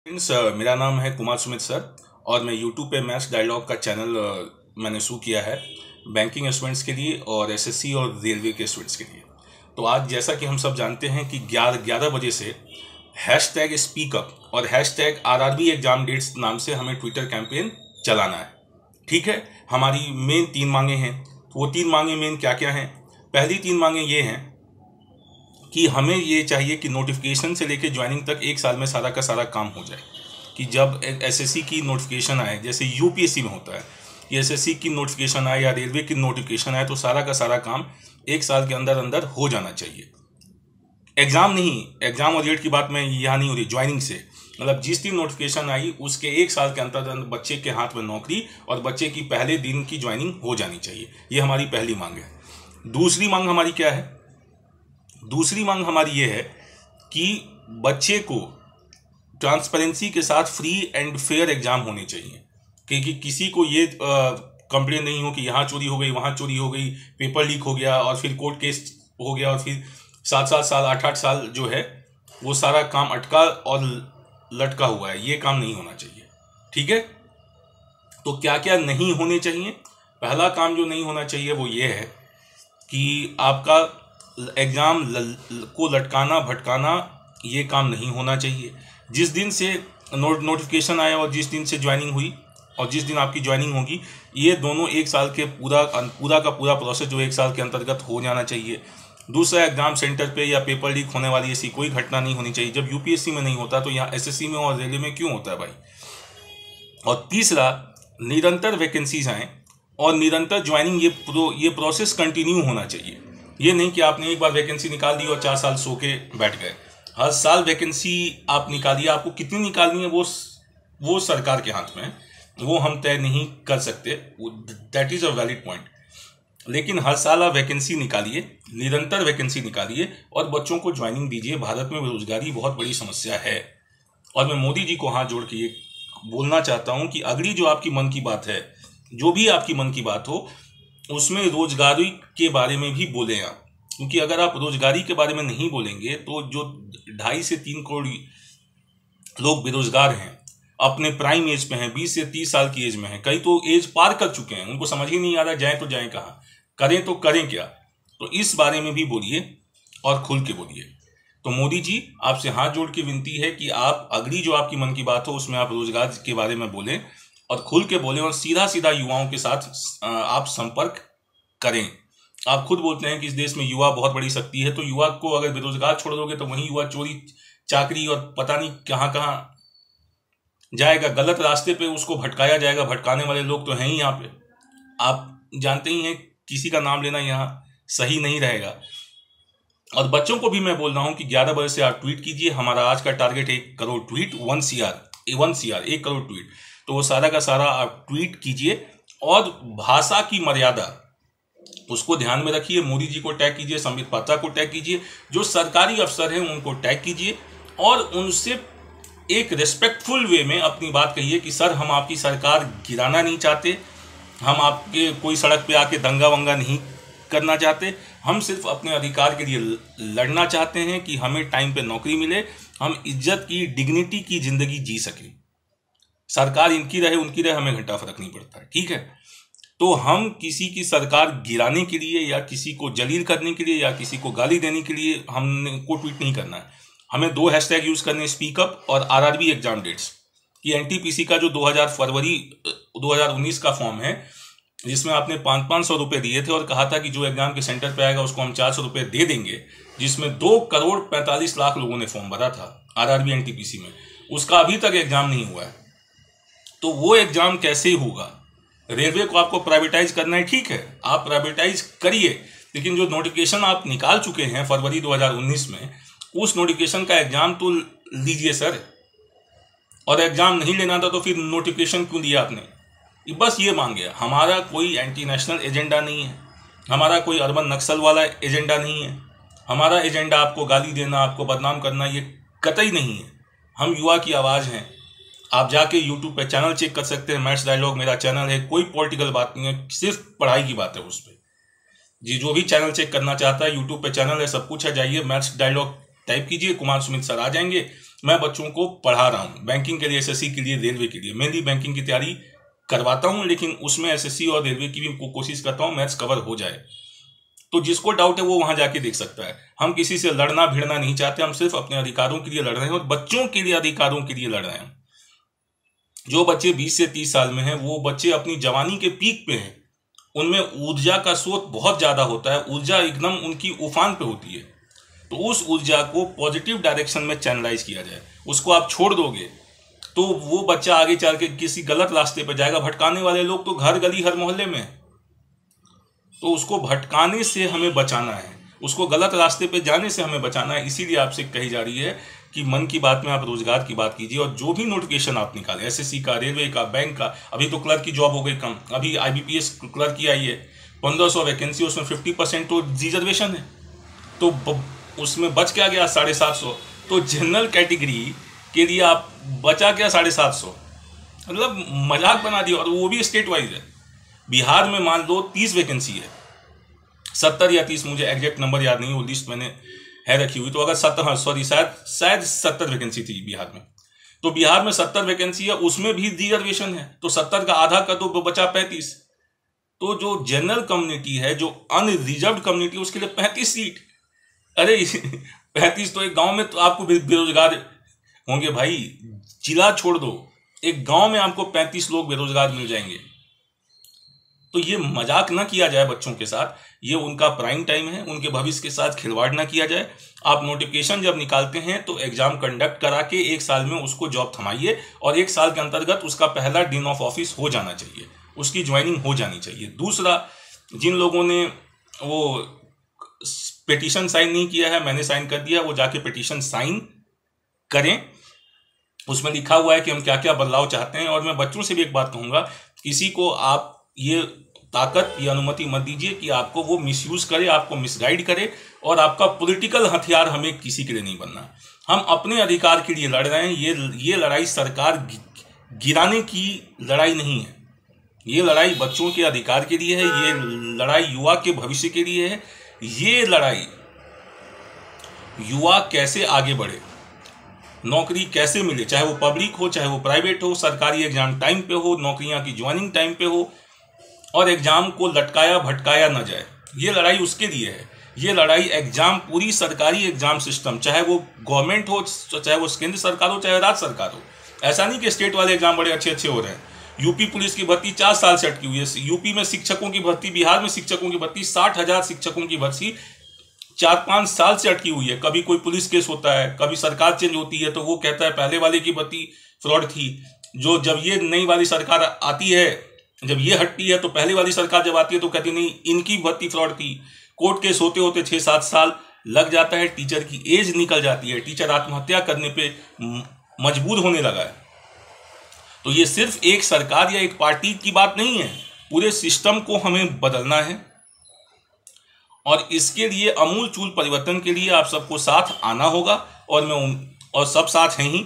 Friends, मेरा नाम है कुमार सुमित सर और मैं यूट्यूब पे मैथ्स डायलॉग का चैनल मैंने शुरू किया है बैंकिंग स्टूडेंट्स के लिए और एसएससी और रेलवे के स्टूडेंट्स के लिए। तो आज जैसा कि हम सब जानते हैं कि 11 बजे से हैशटैग स्पीकअप और हैशटैग आरआरबी एग्जाम डेट्स नाम से हमें ट्विटर कैंपेन चलाना है। ठीक है, हमारी मेन 3 मांगे हैं। वो 3 मांगे मेन क्या क्या हैं? पहली 3 मांगे ये हैं कि हमें ये चाहिए कि नोटिफिकेशन से लेकर ज्वाइनिंग तक 1 साल में सारा का सारा काम हो जाए। कि जब एसएससी की नोटिफिकेशन आए, जैसे यूपीएससी में होता है कि एसएससी की नोटिफिकेशन आए या रेलवे की नोटिफिकेशन आए, तो सारा का सारा काम 1 साल के अंदर अंदर हो जाना चाहिए। एग्जाम नहीं, एग्जाम और डेट की बात मैं यहाँ नहीं हो रही, ज्वाइनिंग से मतलब जिस दिन नोटिफिकेशन आई उसके 1 साल के अंदर बच्चे के हाथ में नौकरी और बच्चे की पहले दिन की ज्वाइनिंग हो जानी चाहिए। ये हमारी पहली मांग है। दूसरी मांग हमारी क्या है? दूसरी मांग हमारी ये है कि बच्चे को ट्रांसपेरेंसी के साथ फ्री एंड फेयर एग्जाम होने चाहिए, क्योंकि किसी को ये कंप्लेन नहीं हो कि यहाँ चोरी हो गई, वहाँ चोरी हो गई, पेपर लीक हो गया और फिर कोर्ट केस हो गया और फिर 7-7 साल 8-8 साल जो है वो सारा काम अटका और लटका हुआ है। ये काम नहीं होना चाहिए। ठीक है, तो क्या क्या नहीं होने चाहिए? पहला काम जो नहीं होना चाहिए वो ये है कि आपका एग्जाम को लटकाना भटकाना, ये काम नहीं होना चाहिए। जिस दिन से नोटिफिकेशन आया और जिस दिन से ज्वाइनिंग हुई और जिस दिन आपकी ज्वाइनिंग होगी, ये दोनों 1 साल के पूरा का पूरा प्रोसेस जो 1 साल के अंतर्गत हो जाना चाहिए। दूसरा, एग्जाम सेंटर पे या पेपर लीक होने वाली ऐसी कोई घटना नहीं होनी चाहिए। जब यूपीएससी में नहीं होता तो यहाँ एसएससी में और रेलवे में क्यों होता है भाई? और तीसरा, निरंतर वैकेंसीज आए और निरंतर ज्वाइनिंग, ये प्रोसेस कंटिन्यू होना चाहिए। ये नहीं कि आपने एक बार वैकेंसी निकाल दी और 4 साल सो के बैठ गए। हर साल वैकेंसी आप निकालिए, आपको कितनी निकालनी है वो सरकार के हाथ में है, वो हम तय नहीं कर सकते। That is a valid point. लेकिन हर साल आप वैकेंसी निकालिए, निरंतर वैकेंसी निकालिए और बच्चों को ज्वाइनिंग दीजिए। भारत में बेरोजगारी बहुत बड़ी समस्या है और मैं मोदी जी को हाथ जोड़ के ये बोलना चाहता हूं कि अगली जो आपकी मन की बात है, जो भी आपकी मन की बात हो, उसमें रोजगारी के बारे में भी बोलें आप। क्योंकि अगर आप रोजगारी के बारे में नहीं बोलेंगे तो जो 2.5 से 3 करोड़ लोग बेरोजगार हैं, अपने प्राइम एज पे हैं, 20 से 30 साल की एज में हैं, कई तो एज पार कर चुके हैं, उनको समझ ही नहीं आ रहा जाए तो जाए कहाँ, करें तो करें क्या। तो इस बारे में भी बोलिए और खुल के बोलिए। तो मोदी जी, आपसे हाथ जोड़ के विनती है कि आप अगली जो आपकी मन की बात हो उसमें आप रोजगार के बारे में बोलें और खुल के बोलें और सीधा सीधा युवाओं के साथ आप संपर्क करें। आप खुद बोलते हैं कि इस देश में युवा बहुत बड़ी शक्ति है, तो युवा को अगर बेरोजगार छोड़ दोगे तो वही युवा चोरी चाकरी और पता नहीं कहाँ कहाँ जाएगा, गलत रास्ते पे उसको भटकाया जाएगा। भटकाने वाले लोग तो हैं ही यहाँ पे, आप जानते ही हैं, किसी का नाम लेना यहाँ सही नहीं रहेगा। और बच्चों को भी मैं बोल रहा हूँ कि 11 बजे से आप ट्वीट कीजिए। हमारा आज का target 1 crore tweet, 1 crore tweet. तो वो सारा का सारा आप ट्वीट कीजिए और भाषा की मर्यादा उसको ध्यान में रखिए। मोदी जी को टैग कीजिए, संबित पात्रा को टैग कीजिए, जो सरकारी अफसर हैं उनको टैग कीजिए और उनसे एक रिस्पेक्टफुल वे में अपनी बात कहिए कि सर, हम आपकी सरकार गिराना नहीं चाहते, हम आपके कोई सड़क पे आके दंगा वंगा नहीं करना चाहते, हम सिर्फ अपने अधिकार के लिए लड़ना चाहते हैं कि हमें टाइम पे नौकरी मिले, हम इज्जत की, डिग्निटी की जिंदगी जी सकें। सरकार इनकी रहे उनकी रहे, हमें घंटा फर्क नहीं पड़ता है। ठीक है, तो हम किसी की सरकार गिराने के लिए या किसी को जलील करने के लिए या किसी को गाली देने के लिए हमने को ट्वीट नहीं करना है। हमें 2 हैशटैग यूज करने, स्पीकअप और आरआरबी एग्जाम डेट्स। कि एनटीपीसी का जो 2000 फरवरी 2019 का फॉर्म है, जिसमें आपने 500 रुपए दिए थे और कहा था कि जो एग्जाम के सेंटर पे आएगा उसको हम 400 रुपए दे देंगे, जिसमें 2 करोड़ 45 लाख लोगों ने फॉर्म भरा था आरआरबी एनटीपीसी में, उसका अभी तक एग्जाम नहीं हुआ है। तो वो एग्जाम कैसे होगा? रेलवे को आपको प्राइवेटाइज करना है, ठीक है, आप प्राइवेटाइज करिए, लेकिन जो नोटिफिकेशन आप निकाल चुके हैं फरवरी 2019 में, उस नोटिफिकेशन का एग्जाम तो लीजिए सर। और एग्जाम नहीं लेना था तो फिर नोटिफिकेशन क्यों दिया आपने? बस ये मांगे। हमारा कोई एंटी नेशनल एजेंडा नहीं है, हमारा कोई अर्बन नक्सल वाला एजेंडा नहीं है, हमारा एजेंडा आपको गाली देना, आपको बदनाम करना, ये कतई नहीं है। हम युवा की आवाज़ हैं। आप जाके यूट्यूब पे चैनल चेक कर सकते हैं, मैथ्स डायलॉग मेरा चैनल है। कोई पॉलिटिकल बात नहीं है, सिर्फ पढ़ाई की बात है उस पर। जी, जो भी चैनल चेक करना चाहता है, यूट्यूब पे चैनल है, सब कुछ है, जाइए मैथ्स डायलॉग टाइप कीजिए, कुमार सुमित सर आ जाएंगे। मैं बच्चों को पढ़ा रहा हूँ बैंकिंग के लिए, एसएससी के लिए, रेलवे के लिए। मेनली बैंकिंग की तैयारी करवाता हूँ, लेकिन उसमें एसएससी और रेलवे की भी कोशिश करता हूँ मैथ्स कवर हो जाए। तो जिसको डाउट है वो वहां जाके देख सकता है। हम किसी से लड़ना भिड़ना नहीं चाहते, हम सिर्फ अपने अधिकारों के लिए लड़ रहे हैं और बच्चों के लिए अधिकारों के लिए लड़ रहे हैं। जो बच्चे 20 से 30 साल में हैं, वो बच्चे अपनी जवानी के पीक पे हैं, उनमें ऊर्जा का स्रोत बहुत ज्यादा होता है, ऊर्जा एकदम उनकी उफान पे होती है। तो उस ऊर्जा को पॉजिटिव डायरेक्शन में चैनलाइज किया जाए। उसको आप छोड़ दोगे तो वो बच्चा आगे चल के किसी गलत रास्ते पर जाएगा। भटकाने वाले लोग तो घर गली हर मोहल्ले में, तो उसको भटकाने से हमें बचाना है, उसको गलत रास्ते पे जाने से हमें बचाना है। इसीलिए आपसे कही जा रही है कि मन की बात में आप रोजगार की बात कीजिए और जो भी नोटिफिकेशन आप निकालें, एसएससी का, रेलवे का, बैंक का। अभी तो क्लर्क की जॉब हो गई कम, अभी आईबीपीएस क्लर्क की आई है 1500 वैकेंसी, उसमें 50% तो रिजर्वेशन है, तो उसमें बच क्या गया 750। तो जनरल कैटेगरी के लिए आप बचा क्या 750, मतलब मजाक बना दिया। और वो भी स्टेट वाइज है। बिहार में मान लो 30 वैकेंसी है, 70 या 30, मुझे एग्जैक्ट नंबर याद नहीं, वो लिस्ट मैंने है रखी हुई। तो अगर 70, शायद 70 वैकेंसी थी बिहार में। तो बिहार में 70 वैकेंसी है, उसमें भी रिजर्वेशन है, तो 70 का आधा कर दो, बचा 35। तो जो जनरल कम्युनिटी है, जो अनरिजर्व्ड कम्युनिटी, उसके लिए 35 सीट। अरे 35 तो एक गांव में तो आपको बेरोजगार होंगे भाई, जिला छोड़ दो, एक गांव में आपको 35 लोग बेरोजगार मिल जाएंगे। तो ये मजाक ना किया जाए बच्चों के साथ, ये उनका प्राइम टाइम है, उनके भविष्य के साथ खिलवाड़ ना किया जाए। आप नोटिफिकेशन जब निकालते हैं तो एग्जाम कंडक्ट करा के 1 साल में उसको जॉब थमाइए और 1 साल के अंतर्गत उसका पहला दिन ऑफ ऑफिस हो जाना चाहिए, उसकी ज्वाइनिंग हो जानी चाहिए। दूसरा, जिन लोगों ने वो पिटीशन साइन नहीं किया है, मैंने साइन कर दिया, वो जाके पिटीशन साइन करें। उसमें लिखा हुआ है कि हम क्या क्या बदलाव चाहते हैं। और मैं बच्चों से भी एक बात कहूंगा, किसी को आप ये ताकत या अनुमति मत दीजिए कि आपको वो मिसयूज करे, आपको मिसगाइड करे। और आपका पॉलिटिकल हथियार हमें किसी के लिए नहीं बनना। हम अपने अधिकार के लिए लड़ रहे हैं। ये लड़ाई सरकार गिराने की लड़ाई नहीं है, ये लड़ाई बच्चों के अधिकार के लिए है, ये लड़ाई युवा के भविष्य के लिए है। ये लड़ाई युवा कैसे आगे बढ़े, नौकरी कैसे मिले, चाहे वो पब्लिक हो चाहे वो प्राइवेट हो, सरकारी एग्जाम टाइम पे हो, नौकरियां की ज्वाइनिंग टाइम पे हो, और एग्जाम को लटकाया भटकाया ना जाए। ये लड़ाई उसके लिए है। ये लड़ाई एग्जाम, पूरी सरकारी एग्जाम सिस्टम, चाहे वो गवर्नमेंट हो, चाहे वो केंद्र सरकार हो, चाहे राज्य सरकार हो। ऐसा नहीं कि स्टेट वाले एग्जाम बड़े अच्छे अच्छे हो रहे हैं। यूपी पुलिस की भर्ती 4 साल से अटकी हुई है। यूपी में शिक्षकों की भर्ती, बिहार में शिक्षकों की भर्ती, 60,000 शिक्षकों की भर्ती 4-5 साल से अटकी हुई है। कभी कोई पुलिस केस होता है, कभी सरकार चेंज होती है तो वो कहता है पहले वाले की भर्ती फ्रॉड थी। जो जब ये नई वाली सरकार आती है, जब ये हटती है, तो पहले वाली सरकार जब आती है तो कहती नहीं इनकी भर्ती फ्रॉड थी। कोर्ट केस होते होते 6-7 साल लग जाता है, टीचर की एज निकल जाती है, टीचर आत्महत्या करने पे मजबूर होने लगा है। तो ये सिर्फ एक सरकार या एक पार्टी की बात नहीं है, पूरे सिस्टम को हमें बदलना है। और इसके लिए अमूल चूल परिवर्तन के लिए आप सबको साथ आना होगा, और सब साथ हैं ही।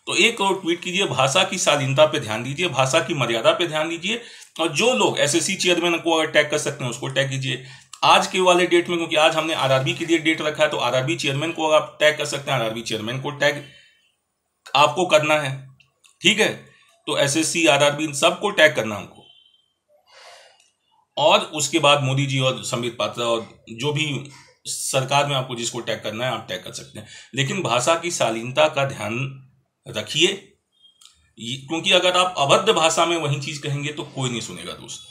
तो एक और ट्वीट कीजिए, भाषा की शालीनता पे ध्यान दीजिए, भाषा की मर्यादा पे ध्यान दीजिए। और जो लोग एसएससी चेयरमैन को अगर टैग कर सकते हैं उसको टैग कीजिए। आज के वाले डेट में, क्योंकि आज हमने आरआरबी के लिए डेट रखा है, तो आरआरबी चेयरमैन को आप टैग कर सकते हैं, आरआरबी चेयरमैन को टैग आपको करना है, ठीक है। तो एसएससी, आरआरबी सबको टैग करना हमको। और उसके बाद मोदी जी और संबित पात्रा और जो भी सरकार में आपको जिसको टैग करना है आप टैग कर सकते हैं। लेकिन भाषा की शालीनता का ध्यान रखिए, क्योंकि अगर आप अभद्र भाषा में वही चीज कहेंगे तो कोई नहीं सुनेगा दोस्त।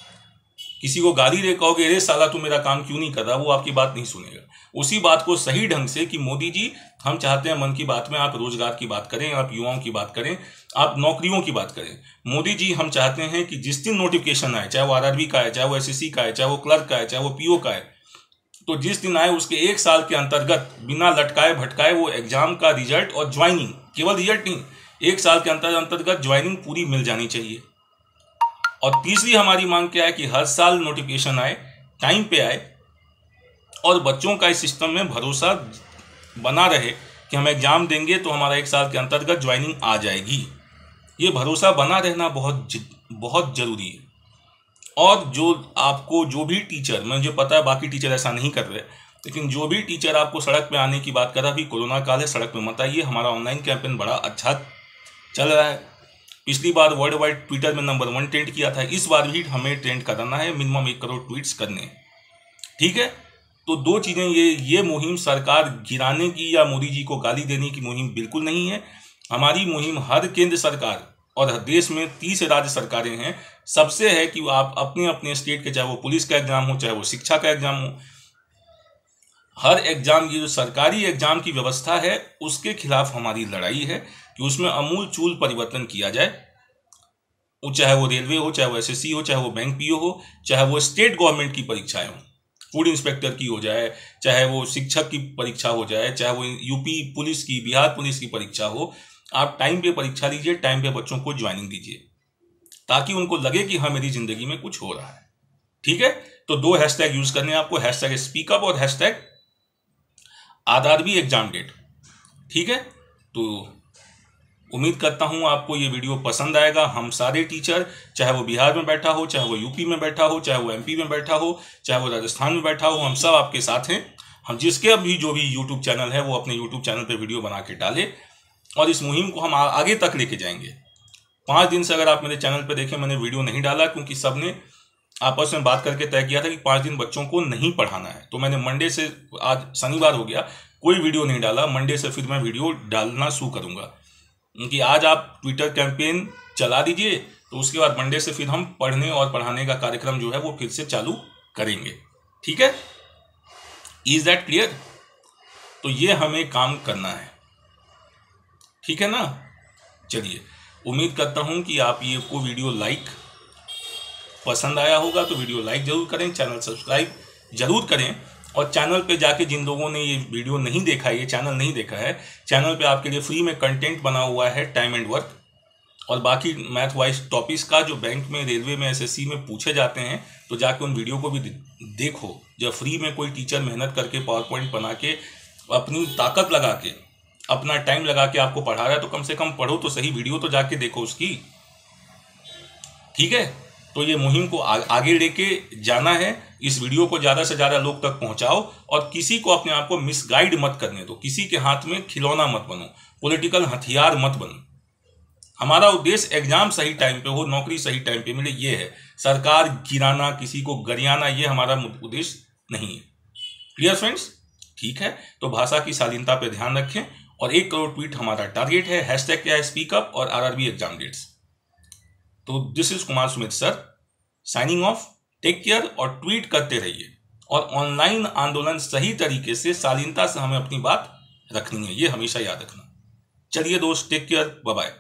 किसी को गाली दे कहोगे अरे साला तू मेरा काम क्यों नहीं कर रहा, वो आपकी बात नहीं सुनेगा। उसी बात को सही ढंग से कि मोदी जी हम चाहते हैं मन की बात में आप रोजगार की बात करें, आप युवाओं की बात करें, आप नौकरियों की बात करें। मोदी जी हम चाहते हैं कि जिस दिन नोटिफिकेशन आए, चाहे वो आरआरबी का है, चाहे वो एसएससी का है, चाहे वो क्लर्क का है, चाहे वो पीओ का है, तो जिस दिन आए उसके 1 साल के अंतर्गत बिना लटकाए भटकाए वो एग्जाम का रिजल्ट और ज्वाइनिंग, केवल रिजल्ट नहीं, 1 साल के अंतर्गत ज्वाइनिंग पूरी मिल जानी चाहिए। और तीसरी हमारी मांग क्या है कि हर साल नोटिफिकेशन आए, टाइम पे आए, और बच्चों का इस सिस्टम में भरोसा बना रहे कि हम एग्जाम देंगे तो हमारा 1 साल के अंतर्गत ज्वाइनिंग आ जाएगी। ये भरोसा बना रहना बहुत जरूरी है। और जो आपको जो भी टीचर, मुझे पता है बाकी टीचर ऐसा नहीं कर रहे, लेकिन जो भी टीचर आपको सड़क पे आने की बात कर रहा, अभी कोरोना काल है, सड़क पे मत आइए। हमारा ऑनलाइन कैंपेन बड़ा अच्छा चल रहा है। पिछली बार वर्ल्ड वाइड ट्विटर में नंबर 1 ट्रेंड किया था, इस बार भी हमें ट्रेंड कराना है, मिनिमम 1 करोड़ ट्वीट्स करने हैं। ठीक है, तो 2 चीज़ें, ये मुहिम सरकार गिराने की या मोदी जी को गाली देने की मुहिम बिल्कुल नहीं है। हमारी मुहिम हर केंद्र सरकार और देश में 30 राज्य सरकारें हैं, सबसे है कि आप अपने अपने स्टेट के, चाहे वो पुलिस का एग्जाम हो, चाहे वो शिक्षा का एग्जाम हो, हर एग्जाम, ये जो सरकारी एग्जाम की व्यवस्था है उसके खिलाफ हमारी लड़ाई है कि उसमें अमूल चूल परिवर्तन किया जाए। चाहे वो रेलवे हो, चाहे वो एसएससी हो, चाहे वो बैंक पीओ हो, चाहे वो स्टेट गवर्नमेंट की परीक्षाएं हो, फूड इंस्पेक्टर की हो जाए, चाहे वो शिक्षक की परीक्षा हो जाए, चाहे वो यूपी पुलिस की, बिहार पुलिस की परीक्षा हो, आप टाइम पे परीक्षा लीजिए, टाइम पे बच्चों को ज्वाइनिंग दीजिए, ताकि उनको लगे कि हाँ मेरी जिंदगी में कुछ हो रहा है। ठीक है, तो 2 हैशटैग यूज करने हैं आपको, हैशटैग स्पीकअप और हैशटैग आरआरबी एग्जाम डेट। ठीक है, तो उम्मीद करता हूं आपको ये वीडियो पसंद आएगा। हम सारे टीचर, चाहे वो बिहार में बैठा हो, चाहे वो यूपी में बैठा हो, चाहे वो एमपी में बैठा हो, चाहे वो राजस्थान में बैठा हो, हम सब आपके साथ हैं। हम जिसके अभी जो भी यूट्यूब चैनल है वो अपने यूट्यूब चैनल पे वीडियो बना के डाले और इस मुहिम को हम आगे तक लेके जाएंगे। 5 दिन से अगर आप मेरे चैनल पे देखें, मैंने वीडियो नहीं डाला क्योंकि सबने आपस में बात करके तय किया था कि 5 दिन बच्चों को नहीं पढ़ाना है। तो मैंने मंडे से, आज शनिवार हो गया, कोई वीडियो नहीं डाला। मंडे से फिर मैं वीडियो डालना शुरू करूंगा, क्योंकि आज आप ट्विटर कैंपेन चला दीजिए, तो उसके बाद मंडे से फिर हम पढ़ने और पढ़ाने का कार्यक्रम जो है वो फिर से चालू करेंगे। ठीक है, इज दैट क्लियर? तो ये हमें काम करना है, ठीक है ना। चलिए, उम्मीद करता हूं कि आप ये को वीडियो लाइक पसंद आया होगा, तो वीडियो लाइक जरूर करें, चैनल सब्सक्राइब जरूर करें, और चैनल पे जाके जिन लोगों ने ये वीडियो नहीं देखा है, ये चैनल नहीं देखा है, चैनल पे आपके लिए फ्री में कंटेंट बना हुआ है टाइम एंड वर्क और बाकी मैथ वाइज टॉपिक्स का, जो बैंक में, रेलवे में, एसएससी में पूछे जाते हैं, तो जाके उन वीडियो को भी देखो। जब फ्री में कोई टीचर मेहनत करके पावर पॉइंट बना के अपनी ताकत लगा के, अपना टाइम लगा के आपको पढ़ा रहा है, तो कम से कम पढ़ो तो सही, वीडियो तो जाके देखो उसकी। ठीक है, तो ये मुहिम को आगे लेके जाना है। इस वीडियो को ज़्यादा से ज़्यादा लोग तक पहुंचाओ और किसी को, अपने आप को मिसगाइड मत करने दो, किसी के हाथ में खिलौना मत बनो, पॉलिटिकल हथियार मत बनो। हमारा उद्देश्य एग्जाम सही टाइम पे हो, नौकरी सही टाइम पे मिले, ये है। सरकार गिराना, किसी को गरियाना, ये हमारा उद्देश्य नहीं है। Clear friends? ठीक है, तो भाषा की शालीनता पे ध्यान रखें और 1 करोड़ ट्वीट हमारा टारगेट है। हैशटैग क्या है? स्पीकअप और आरआरबी एग्जाम डेट्स। तो this is Kumar Sumit sir signing off. Take care और ट्वीट करते रहिए, और ऑनलाइन आंदोलन सही तरीके से, शालीनता से हमें अपनी बात रखनी है, ये हमेशा याद रखना। चलिए दोस्त, टेक केयर, बाय बाय।